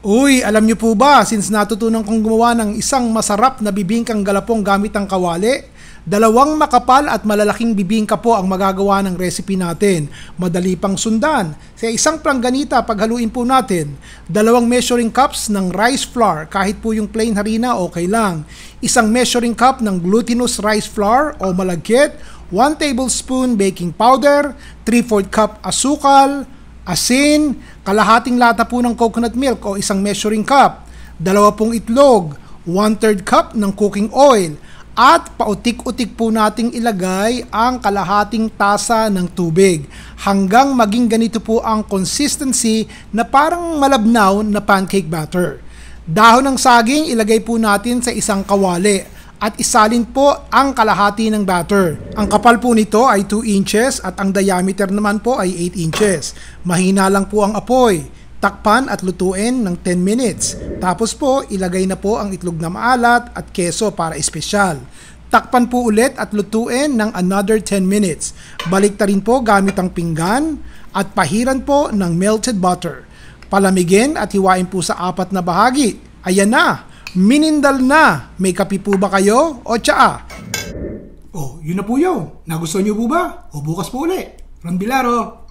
Uy, alam niyo po ba, since natutunan kong gumawa ng isang masarap na bibingkang galapong gamit ang kawali, dalawang makapal at malalaking bibingka po ang magagawa ng recipe natin. Madali pang sundan. Sa isang plangganita, paghaluin po natin, 2 measuring cups ng rice flour, kahit po yung plain harina okay lang. 1 measuring cup ng glutinous rice flour o malagkit, 1 tablespoon baking powder, 3/4 cup asukal, asin, kalahating lata po ng coconut milk o 1 measuring cup, 2 itlog, 1/3 cup ng cooking oil, at pautik-utik po nating ilagay ang kalahating tasa ng tubig hanggang maging ganito po ang consistency na parang malabnaw na pancake batter. Dahon ng saging ilagay po natin sa isang kawali at isalin po ang kalahati ng batter. Ang kapal po nito ay 2 inches at ang diameter naman po ay 8 inches. Mahina lang po ang apoy. Takpan at lutuin ng 10 minutes. Tapos po, ilagay na po ang itlog na maalat at keso para espesyal. Takpan po ulit at lutuin ng another 10 minutes. Balik ta rin po gamit ang pinggan at pahiran po ng melted butter. Palamigin at hiwain po sa 4 na bahagi. Ayan na! Minindal na! May kape po ba kayo o tsaa? Oh, yun na po yun. Nagustuhan niyo po ba? O bukas po ulit. Ron Bilaro.